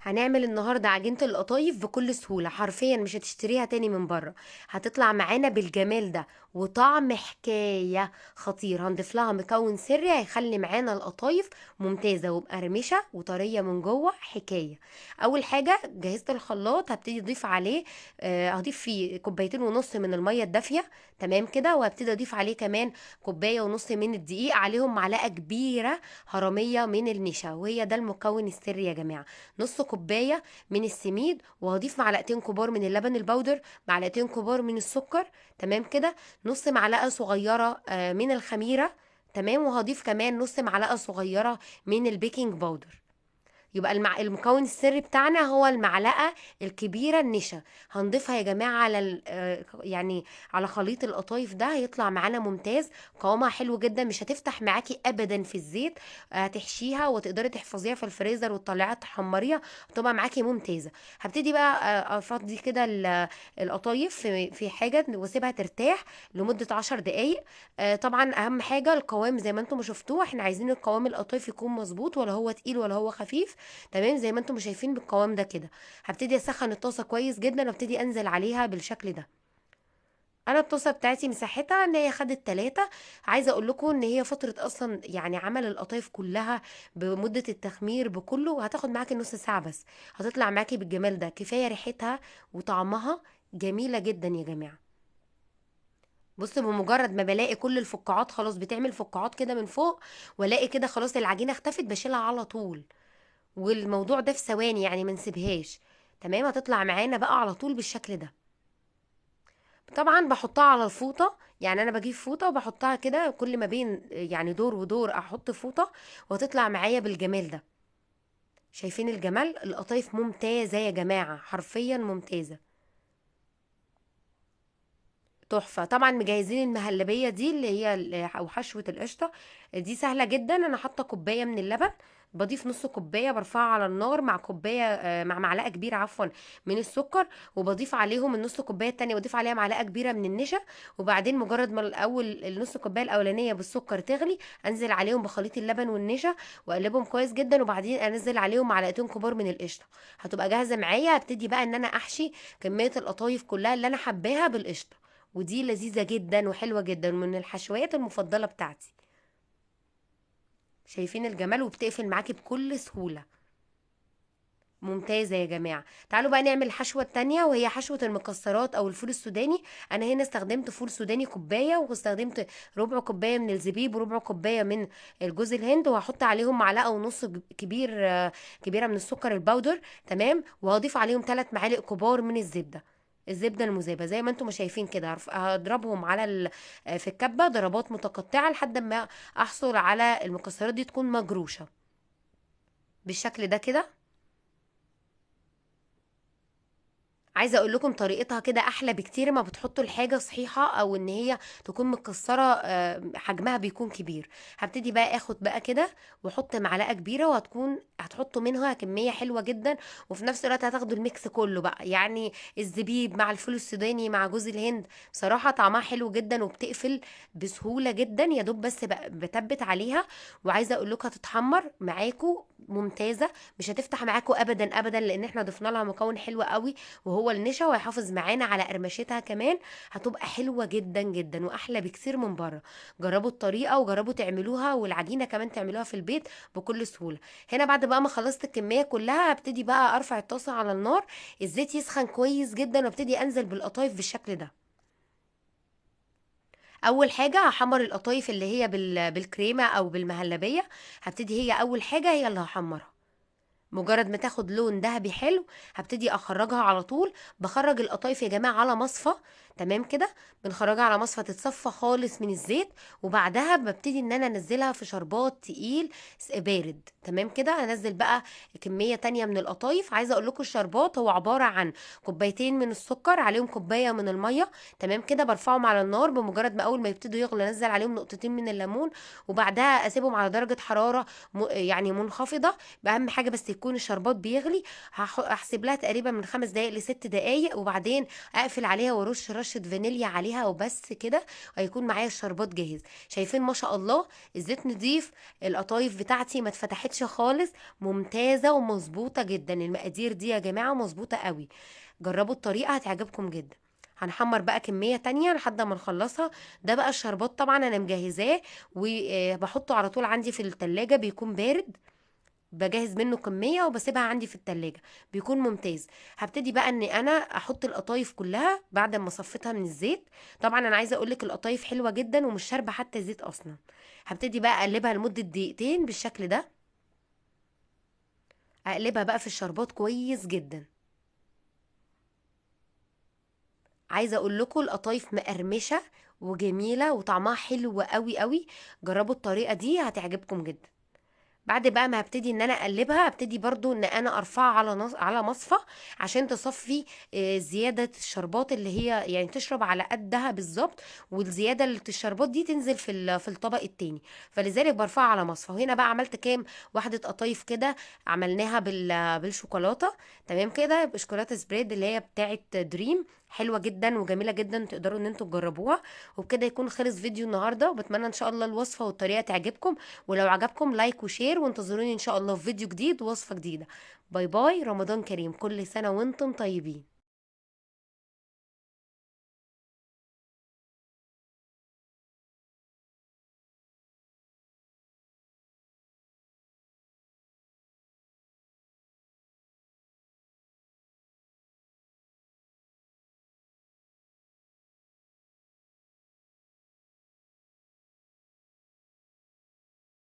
هنعمل النهارده عجينة القطايف بكل سهولة، حرفيا مش هتشتريها تاني من بره. هتطلع معانا بالجمال ده وطعم حكاية خطير. هنضيف لها مكون سري هيخلي معانا القطايف ممتازة ومقرمشة وطرية من جوه حكاية. اول حاجة جهزت الخلاط، هبتدي اضيف عليه هضيف فيه كوبايتين ونص من المية الدافية. تمام كده، وهبتدي اضيف عليه كمان كوباية ونص من الدقيق، عليهم معلقة كبيرة هرمية من النشا، وهي ده المكون السري يا جماعة. نص كوبايه من السميد، وهضيف معلقتين كبار من اللبن البودر، معلقتين كبار من السكر. تمام كده. نص معلقه صغيره من الخميره. تمام. وهضيف كمان نص معلقه صغيره من البيكنج باودر. يبقى المكون السري بتاعنا هو المعلقه الكبيره النشا. هنضيفها يا جماعه على يعني على خليط القطايف ده، هيطلع معانا ممتاز. قوامها حلو جدا، مش هتفتح معاكي ابدا في الزيت. هتحشيها وتقدري تحفظيها في الفريزر وتطلعيها تحمريها، هتبقى معاكي ممتازه. هبتدي بقى افضي كده القطايف في حاجه واسيبها ترتاح لمده 10 دقائق. طبعا اهم حاجه القوام، زي ما انتم ما شفتوه، احنا عايزين القوام القطايف يكون مظبوط، ولا هو تقيل ولا هو خفيف. تمام، زي ما انتم شايفين بالقوام ده كده. هبتدي اسخن الطاسه كويس جدا وابتدي انزل عليها بالشكل ده. انا الطاسه بتاعتي مساحتها ان هي خدت 3. عايزه اقول لكم ان هي فتره اصلا يعني عمل القطايف كلها بمده التخمير بكله هتاخد معاكي نص ساعه بس. هتطلع معاكي بالجمال ده، كفايه ريحتها وطعمها جميله جدا يا جماعه. بص، بمجرد ما بلاقي كل الفقاعات خلاص بتعمل فقاعات كده من فوق، والاقي كده خلاص العجينه اختفت، بشيلها على طول. والموضوع ده في ثواني، يعني ما نسيبهاش. تمام، هتطلع معانا بقى على طول بالشكل ده. طبعا بحطها على الفوطه، يعني انا بجيب فوطه وبحطها كده كل ما بين يعني دور ودور احط فوطه، وتطلع معايا بالجمال ده. شايفين الجمال؟ القطايف ممتازه يا جماعه، حرفيا ممتازه. تحفة. طبعا مجهزين المهلبية دي اللي هي أو حشوة القشطة. دي سهلة جدا. أنا حاطة كوباية من اللبن، بضيف نص كوباية برفعها على النار مع كوباية مع معلقة كبيرة عفوا من السكر، وبضيف عليهم النص كوباية التانية، بضيف عليها معلقة كبيرة من النشا. وبعدين مجرد ما الأول النص كوباية الأولانية بالسكر تغلي، أنزل عليهم بخليط اللبن والنشا وأقلبهم كويس جدا، وبعدين أنزل عليهم معلقتين كبار من القشطة. هتبقى جاهزة معايا. هبتدي بقى إن أنا أحشي كمية القطايف كلها اللي أنا حباها بالقشطة. ودي لذيذة جدا وحلوة جدا، من الحشويات المفضلة بتاعتي. شايفين الجمال؟ وبتقفل معاكي بكل سهولة. ممتازة يا جماعة. تعالوا بقى نعمل الحشوة التانية، وهي حشوة المكسرات أو الفول السوداني. أنا هنا استخدمت فول سوداني كوباية، واستخدمت ربع كوباية من الزبيب وربع كوباية من الجوز الهند، وهحط عليهم معلقة ونص كبيرة من السكر البودر. تمام. وهضيف عليهم 3 معالق كبار من الزبدة. الزبدة المذابة زي ما انتم ما شايفين كده. هضربهم على في الكبة ضربات متقطعة لحد ما احصل على المكسرات دي تكون مجروشة بالشكل ده كده. عايزه اقول لكم طريقتها كده احلى بكتير ما بتحطوا الحاجه صحيحه، او ان هي تكون متكسره حجمها بيكون كبير. هبتدي بقى اخد بقى كده واحط معلقه كبيره، هتحطوا منها كميه حلوه جدا. وفي نفس الوقت هتاخدوا الميكس كله بقى، يعني الزبيب مع الفول السوداني مع جوز الهند. بصراحه طعمها حلو جدا وبتقفل بسهوله جدا، يا دوب بس بتبت عليها. وعايزه اقول لكم هتتحمر معاكم ممتازه، مش هتفتح معاكم ابدا ابدا، لان احنا ضفنا لها مكون حلو قوي وهو النشا، وهيحافظ معانا على قرمشتها كمان. هتبقى حلوة جدا جدا واحلى بكثير من بره. جربوا الطريقة وجربوا تعملوها، والعجينة كمان تعملوها في البيت بكل سهولة. هنا بعد بقى ما خلصت الكمية كلها، هبتدي بقى ارفع الطاسة على النار. الزيت يسخن كويس جدا، وابتدي انزل بالقطايف بالشكل ده. اول حاجة هحمر القطايف اللي هي بالكريمة او بالمهلبية. هبتدي هي اول حاجة هي اللي هحمرها. مجرد ما تاخد لون ذهبي حلو، هبتدي اخرجها على طول. بخرج القطايف يا جماعه على مصفى. تمام كده. بنخرجها على مصفى تتصفى خالص من الزيت. وبعدها ببتدي ان انا انزلها في شربات تقيل بارد. تمام كده. انزل بقى كميه تانية من القطايف. عايزه اقول لكم الشربات هو عباره عن كوبايتين من السكر عليهم كوبايه من الميه. تمام كده. برفعهم على النار، بمجرد ما اول ما يبتدوا يغلوا انزل عليهم نقطتين من الليمون. وبعدها اسيبهم على درجه حراره يعني منخفضه. باهم حاجه بس يكون الشربات بيغلي احسب لها تقريبا من 5 دقايق ل6 دقايق، وبعدين اقفل عليها وارش رشه فانيليا عليها وبس كده، هيكون معايا الشربات جاهز. شايفين ما شاء الله الزيت نضيف، القطايف بتاعتي ما اتفتحتش خالص، ممتازه ومظبوطه جدا. المقادير دي يا جماعه مظبوطه قوي، جربوا الطريقه هتعجبكم جدا. هنحمر بقى كمية تانية لحد ما نخلصها. ده بقى الشربات طبعا انا مجهزاه وبحطه على طول عندي في التلاجة، بيكون بارد، بجهز منه كمية وبسيبها عندي في التلاجة، بيكون ممتاز. هبتدي بقى ان انا احط القطايف كلها بعد ما صفيتها من الزيت. طبعا انا عايزة اقولك القطايف حلوة جدا ومش شاربة حتى زيت اصلا. هبتدي بقى اقلبها لمدة دقيقتين بالشكل ده، اقلبها بقى في الشربات كويس جدا. عايزه اقول لكم القطايف مقرمشه وجميله وطعمها حلو قوي قوي، جربوا الطريقه دي هتعجبكم جدا. بعد بقى ما هبتدي ان انا اقلبها، ابتدي برضو ان انا ارفعها على على مصفى عشان تصفي زياده الشربات اللي هي يعني تشرب على قدها بالظبط، والزياده اللي الشربات دي تنزل في في الطبق التاني. فلذلك برفعها على مصفى. وهنا بقى عملت كام واحده قطايف كده، عملناها بالشوكولاته. تمام كده، بشوكولاته سبريد اللي هي بتاعه دريم، حلوه جدا وجميله جدا، تقدروا ان انتوا تجربوها. وبكده يكون خلص فيديو النهارده، وبتمنى ان شاء الله الوصفه والطريقه تعجبكم. ولو عجبكم لايك وشير، وانتظروني ان شاء الله في فيديو جديد ووصفة جديدة. باي باي، رمضان كريم، كل سنة وانتم طيبين.